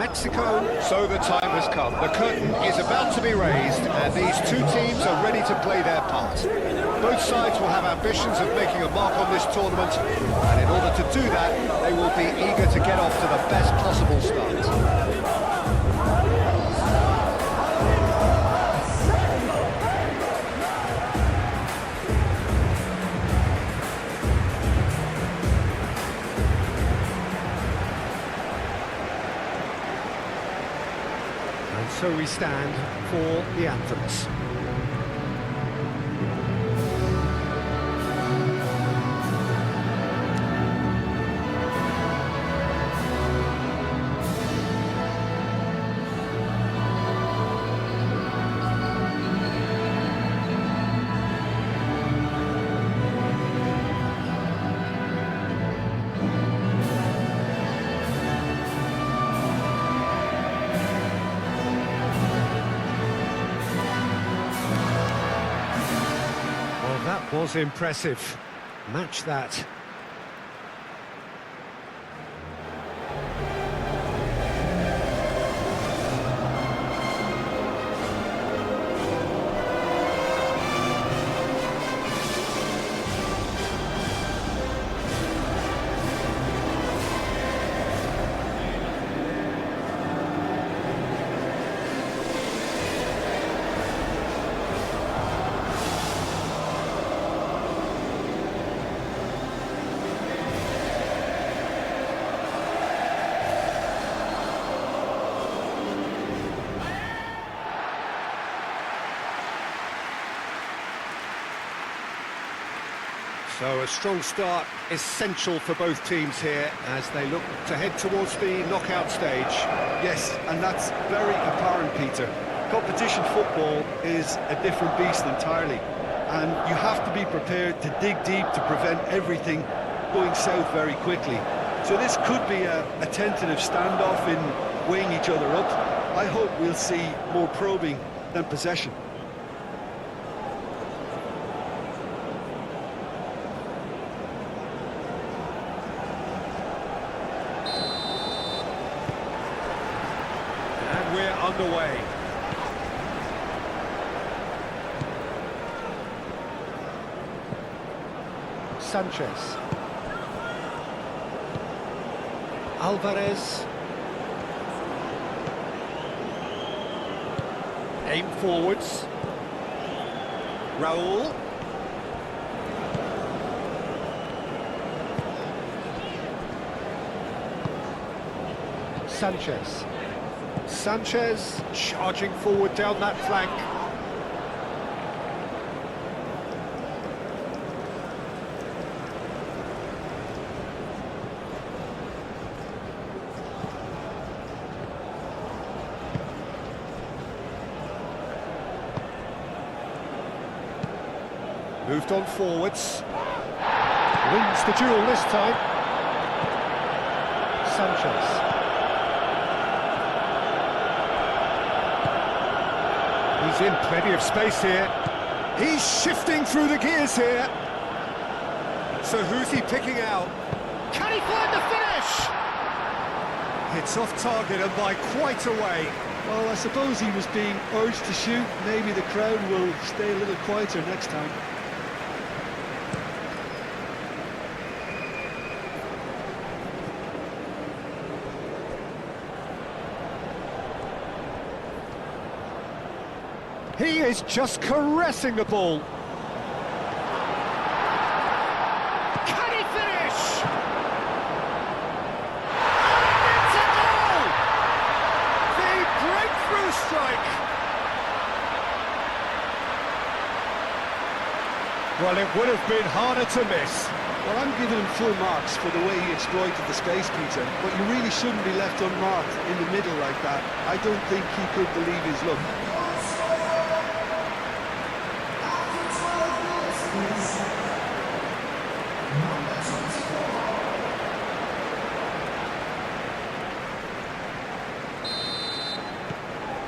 Mexico. So the time has come. The curtain is about to be raised, and these two teams are ready to play their part. Both sides will have ambitions of making a mark on this tournament, and in order to do that, they will be eager to get off to the best possible start. So we stand for the anthems. That was impressive. Match that. So a strong start, essential for both teams here as they look to head towards the knockout stage. Yes, and that's very apparent, Peter. Competition football is a different beast entirely, and you have to be prepared to dig deep to prevent everything going south very quickly. So this could be a tentative standoff in weighing each other up. I hope we'll see more probing than possession. We're underway. Sanchez. Alvarez. Aim forwards. Raul. Sanchez. Sanchez charging forward down that flank. Moved on forwards. Wins the duel this time. Sanchez. He's in plenty of space here. He's shifting through the gears here. So who's he picking out? Can he find the finish? It's off target and by quite a way. Well, I suppose he was being urged to shoot. Maybe the crowd will stay a little quieter next time. He is just caressing the ball. Can he finish? It's a goal! The breakthrough strike. Well, it would have been harder to miss. Well, I'm giving him full marks for the way he exploited the space, Peter. But you really shouldn't be left unmarked in the middle like that. I don't think he could believe his luck.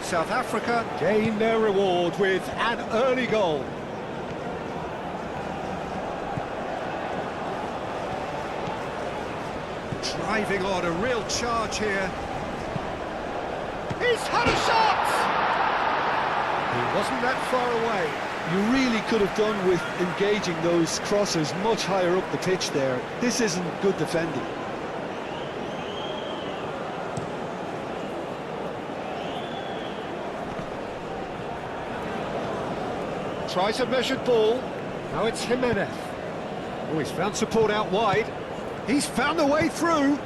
South Africa gain their reward with an early goal. Driving on, a real charge here. He's had a shot! He wasn't that far away. You really could have done with engaging those crossers much higher up the pitch there. This isn't good defending. Tries a measured ball. Now it's Jimenez. Oh, he's found support out wide. He's found the way through.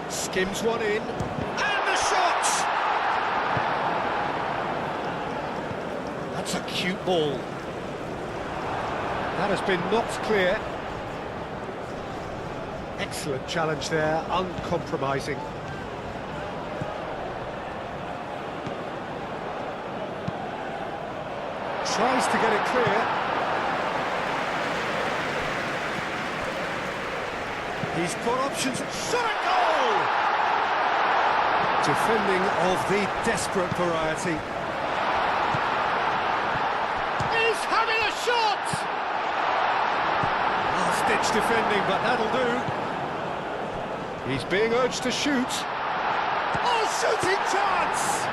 Skims one in. And the shot! That's a cute ball. That has been knocked clear. Excellent challenge there, uncompromising. Tries to get it clear. He's got options. Shot and goal! Defending of the desperate variety. He's having a shot! Last-ditch defending, but that'll do. He's being urged to shoot. Oh, shooting chance!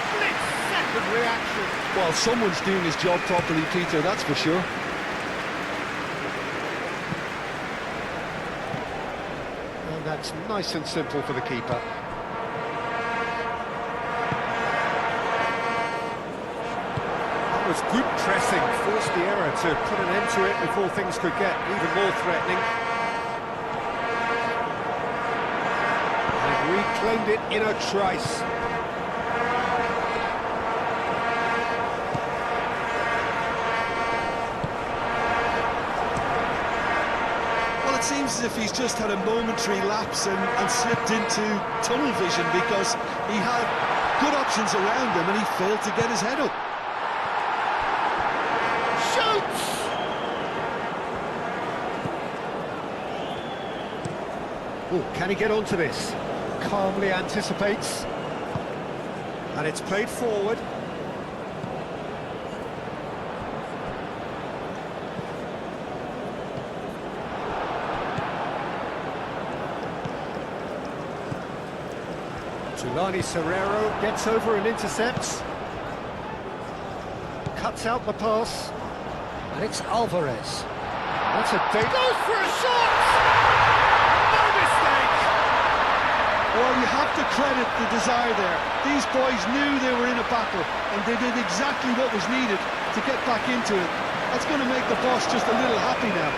Split-second reaction. Well, someone's doing his job properly, Peter, that's for sure. And that's nice and simple for the keeper. That was good pressing, forced the error to put an end to it before things could get even more threatening. And reclaimed it in a trice. It seems as if he's just had a momentary lapse and slipped into tunnel vision because he had good options around him and he failed to get his head up. Shoots! Oh, can he get onto this? Calmly anticipates. And it's played forward. Tulani Serrero gets over and intercepts. Cuts out the pass. And it's Alvarez. That's a big... Goes for a shot! No mistake! Well, you have to credit the desire there. These boys knew they were in a battle and they did exactly what was needed to get back into it. That's going to make the boss just a little happy now.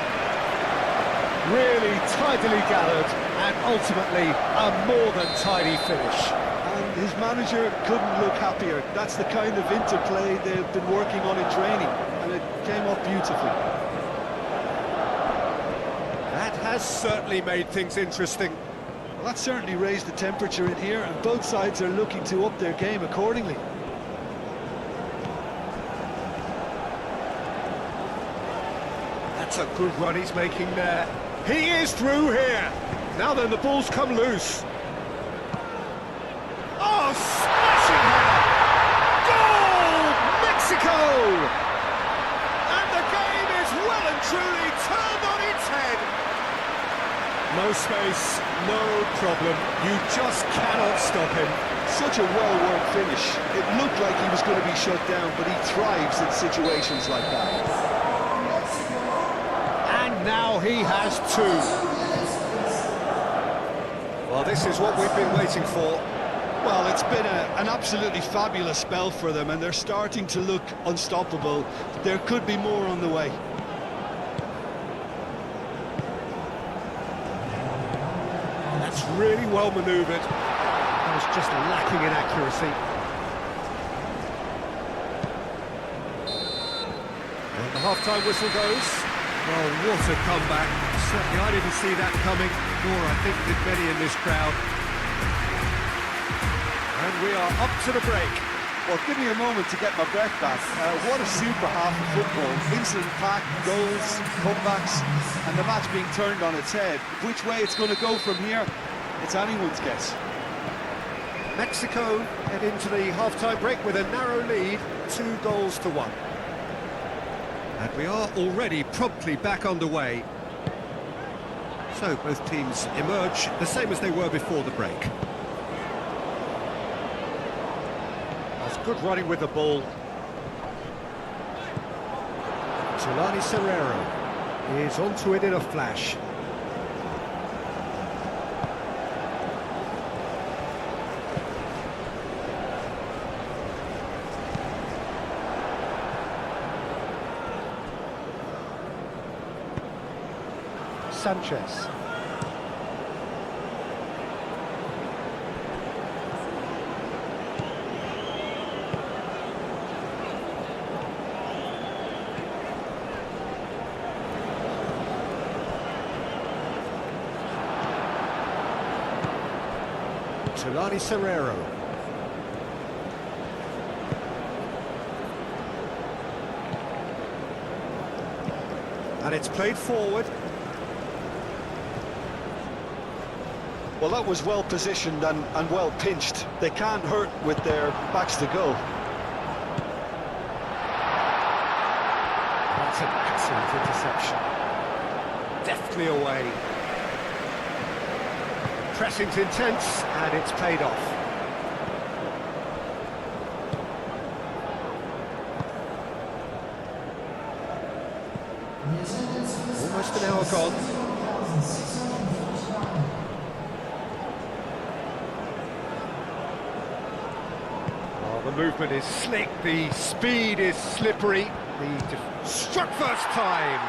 Really tidily gathered and ultimately a more than tidy finish. And his manager couldn't look happier. That's the kind of interplay they've been working on in training, and it came off beautifully. That has certainly made things interesting. Well, that certainly raised the temperature in here, and both sides are looking to up their game accordingly. That's a good run he's making there. He is through here. Now then, the ball's come loose. Oh, smashing header! Goal! Mexico! And the game is well and truly turned on its head. No space, no problem. You just cannot stop him. Such a well-worked finish. It looked like he was going to be shut down, but he thrives in situations like that. And now he has two. Well, this is what we've been waiting for. Well, it's been an absolutely fabulous spell for them, and they're starting to look unstoppable. There could be more on the way. That's really well manoeuvred. That was just lacking in accuracy. And the half-time whistle goes. Well, what a comeback. Certainly I didn't see that coming, nor I think did many in this crowd. And we are up to the break. Well, give me a moment to get my breath back. What a super half of football. Incident-packed, goals, comebacks, and the match being turned on its head. Which way it's going to go from here, it's anyone's guess. Mexico head into the half-time break with a narrow lead, 2-1. And we are already promptly back underway. So both teams emerge the same as they were before the break. It's good running with the ball. Tulani Serrero is onto it in a flash. Sanchez. Tulani Serrero. And it's played forward. Well, that was well positioned and well pinched. They can't hurt with their backs to goal. That's an excellent interception. Deftly away. Pressing's intense, and it's paid off. Almost an hour gone. The movement is slick, the speed is slippery, struck first time.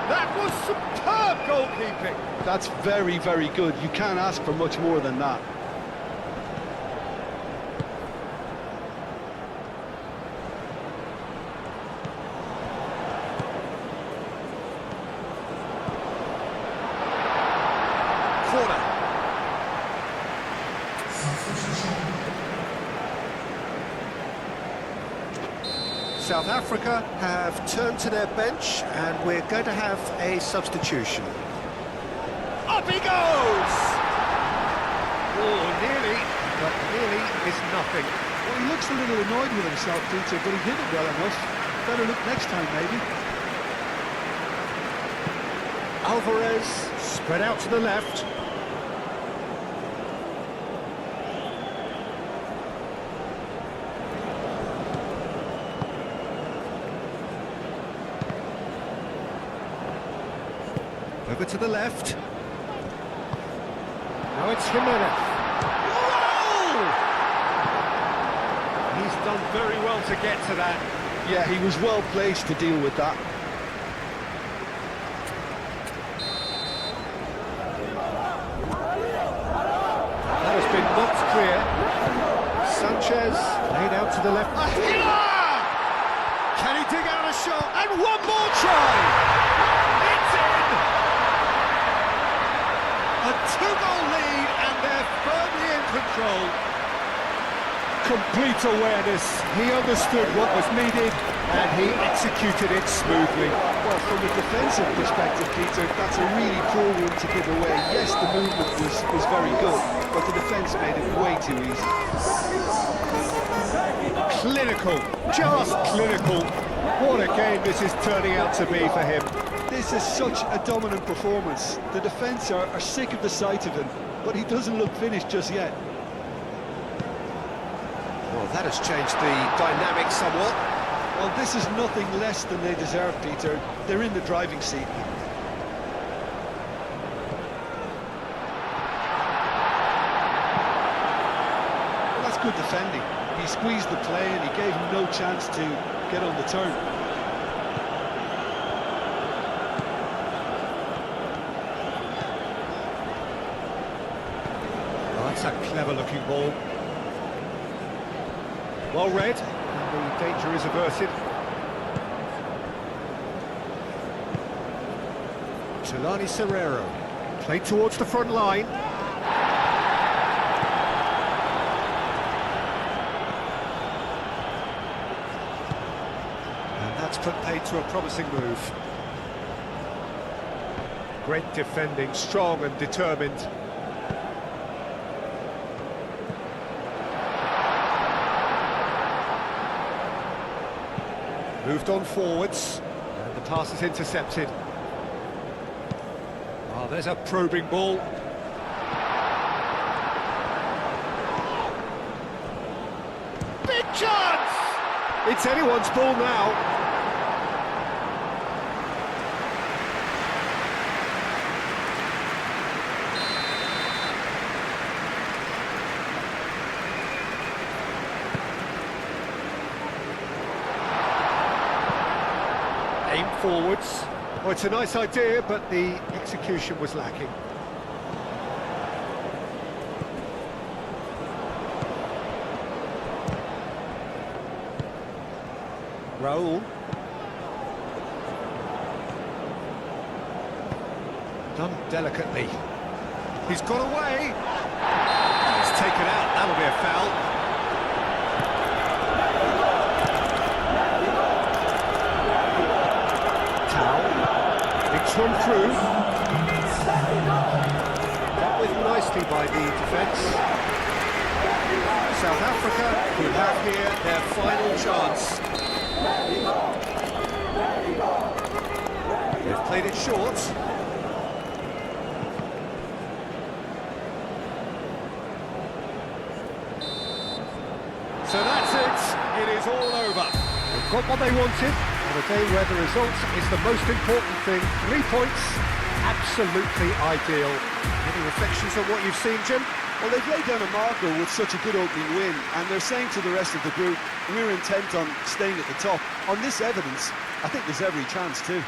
That was superb goalkeeping. That's very, very good. You can't ask for much more than that. Corner. South Africa have turned to their bench, and we're going to have a substitution. Up he goes! Oh, nearly, but nearly is nothing. Well, he looks a little annoyed with himself, Peter, but he did it well enough. Better look next time, maybe. Alvarez spread out to the left. Over to the left. Now it's Jimenez. Oh! He's done very well to get to that. Yeah, he was well placed to deal with that. That has been knocked clear. Sanchez laid out to the left. Ahila! Can he dig out a shot? And one more try! It's in! A two-goal lead, and they're firmly in control. Complete awareness. He understood what was needed, and he executed it smoothly. Well, from a defensive perspective, Peter, that's a really poor one to give away. Yes, the movement was very good, but the defence made it way too easy. Clinical, just clinical. What a game this is turning out to be for him. This is such a dominant performance. The defence are sick of the sight of him, but he doesn't look finished just yet. Well, that has changed the dynamic somewhat. Well, this is nothing less than they deserve, Peter. They're in the driving seat. Well, that's good defending. He squeezed the play and he gave him no chance to get on the turn. Oh, that's a clever-looking ball. Well read, and the danger is averted. Tulani Serrero, played towards the front line. And that's put paid to a promising move. Great defending, strong and determined. Moved on forwards, and the pass is intercepted. Oh, there's a probing ball. It's anyone's ball now. Aim forwards. Well, it's a nice idea, but the execution was lacking. Raul. Done delicately. He's got away. He's taken out. That'll be a foul. Tau. Picks one through. Dealt with nicely by the defence. South Africa could have here their final chance. They've played it short. So that's it. It is all over. They've got what they wanted on a day where the result is the most important thing. 3 points, absolutely ideal. Any reflections on what you've seen, Jim? Well, they've laid down a marker with such a good opening win, and they're saying to the rest of the group, we're intent on staying at the top. On this evidence, I think there's every chance too.